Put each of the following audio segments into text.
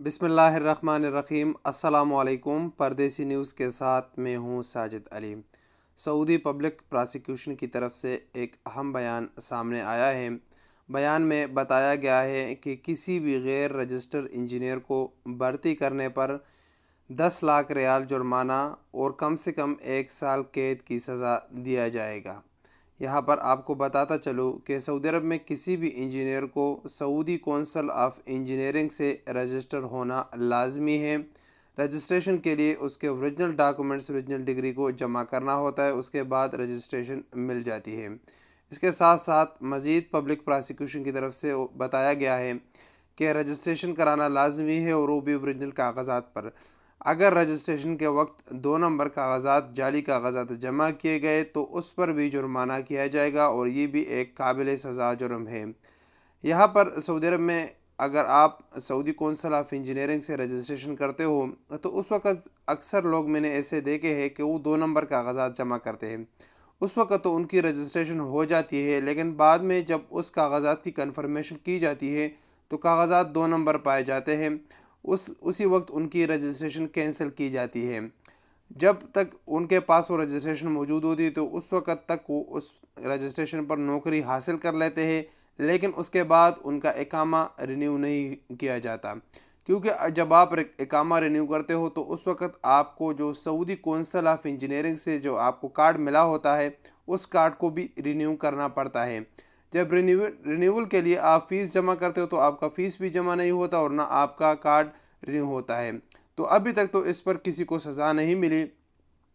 بسم اللہ الرحمن الرحیم۔ السلام علیکم۔ پردیسی نیوز کے ساتھ میں ہوں ساجد علی۔ سعودی پبلک پراسیکیوشن کی طرف سے ایک اہم بیان سامنے آیا ہے۔ بیان میں بتایا گیا ہے کہ کسی بھی غیر رجسٹر انجینئر کو بھرتی کرنے پر 10 لاکھ ریال جرمانہ اور کم سے کم 1 سال قید کی سزا دیا جائے گا۔ یہاں پر آپ کو بتاتا چلوں کہ سعودی عرب میں کسی بھی انجینئر کو سعودی کونسل آف انجینئرنگ سے رجسٹر ہونا لازمی ہے۔ رجسٹریشن کے لیے اس کے اوریجنل ڈاکومنٹس، اوریجنل ڈگری کو جمع کرنا ہوتا ہے، اس کے بعد رجسٹریشن مل جاتی ہے۔ اس کے ساتھ ساتھ مزید پبلک پراسیکیوشن کی طرف سے بتایا گیا ہے کہ رجسٹریشن کرانا لازمی ہے اور وہ بھی اوریجنل کاغذات پر۔ اگر رجسٹریشن کے وقت 2 نمبر کاغذات، جعلی کاغذات جمع کیے گئے تو اس پر بھی جرمانہ کیا جائے گا اور یہ بھی ایک قابل سزا جرم ہے۔ یہاں پر سعودی عرب میں اگر آپ سعودی کونسل آف انجینئرنگ سے رجسٹریشن کرتے ہو تو اس وقت اکثر لوگ میں نے ایسے دیکھے ہیں کہ وہ 2 نمبر کاغذات جمع کرتے ہیں۔ اس وقت تو ان کی رجسٹریشن ہو جاتی ہے، لیکن بعد میں جب اس کاغذات کی کنفرمیشن کی جاتی ہے تو کاغذات 2 نمبر پائے جاتے ہیں، اسی وقت ان کی رجسٹریشن کینسل کی جاتی ہے۔ جب تک ان کے پاس وہ رجسٹریشن موجود ہوتی ہے تو اس وقت تک وہ اس رجسٹریشن پر نوکری حاصل کر لیتے ہیں، لیکن اس کے بعد ان کا اقامہ رینیو نہیں کیا جاتا، کیونکہ جب آپ اقامہ رینیو کرتے ہو تو اس وقت آپ کو جو سعودی کونسل آف انجینئرنگ سے جو آپ کو کارڈ ملا ہوتا ہے اس کارڈ کو بھی رینیو کرنا پڑتا ہے۔ جب رینیول کے لیے آپ فیس جمع کرتے ہو تو آپ کا فیس بھی جمع نہیں ہوتا اور نہ آپ کا کارڈ رینیو ہوتا ہے۔ تو ابھی تک تو اس پر کسی کو سزا نہیں ملی،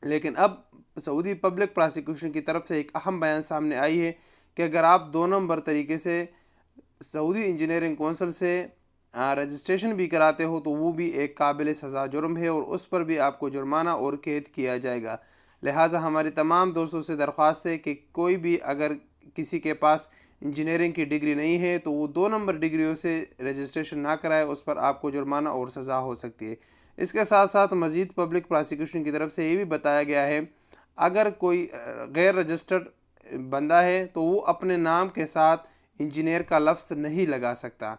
لیکن اب سعودی پبلک پراسیکیوشن کی طرف سے ایک اہم بیان سامنے آئی ہے کہ اگر آپ 2 نمبر طریقے سے سعودی انجینئرنگ کونسل سے رجسٹریشن بھی کراتے ہو تو وہ بھی ایک قابل سزا جرم ہے اور اس پر بھی آپ کو جرمانہ اور قید کیا جائے گا۔ لہٰذا ہماری تمام دوستوں سے درخواست ہے کہ کوئی بھی اگر کسی کے پاس انجینئرنگ کی ڈگری نہیں ہے تو وہ 2 نمبر ڈگریوں سے رجسٹریشن نہ کرائے، اس پر آپ کو جرمانہ اور سزا ہو سکتی ہے۔ اس کے ساتھ ساتھ مزید پبلک پراسیکیوشن کی طرف سے یہ بھی بتایا گیا ہے اگر کوئی غیر رجسٹرڈ بندہ ہے تو وہ اپنے نام کے ساتھ انجینئر کا لفظ نہیں لگا سکتا۔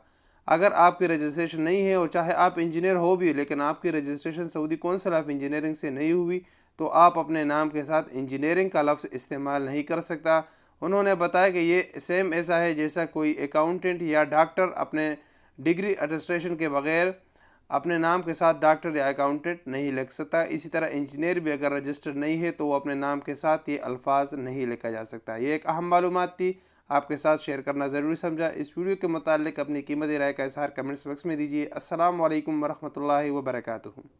اگر آپ کی رجسٹریشن نہیں ہے اور چاہے آپ انجینئر ہو بھی لیکن آپ کی registration Saudi council of engineering سے نہیں ہوئی تو آپ اپنے نام کے ساتھ انجینئرنگ کا لفظ استعمال نہیں کر سکتا۔ انہوں نے بتایا کہ یہ سیم ایسا ہے جیسا کوئی اکاؤنٹنٹ یا ڈاکٹر اپنے ڈگری اٹیسٹیشن کے بغیر اپنے نام کے ساتھ ڈاکٹر یا اکاؤنٹنٹ نہیں لکھ سکتا۔ اسی طرح انجینئر بھی اگر رجسٹرڈ نہیں ہے تو وہ اپنے نام کے ساتھ یہ الفاظ نہیں لکھا جا سکتا۔ یہ ایک اہم معلومات تھی، آپ کے ساتھ شیئر کرنا ضروری سمجھا۔ اس ویڈیو کے متعلق اپنی قیمتی رائے کا اظہار کمنٹس باکس میں دیجیے۔ السلام علیکم ورحمۃ اللہ وبرکاتہ۔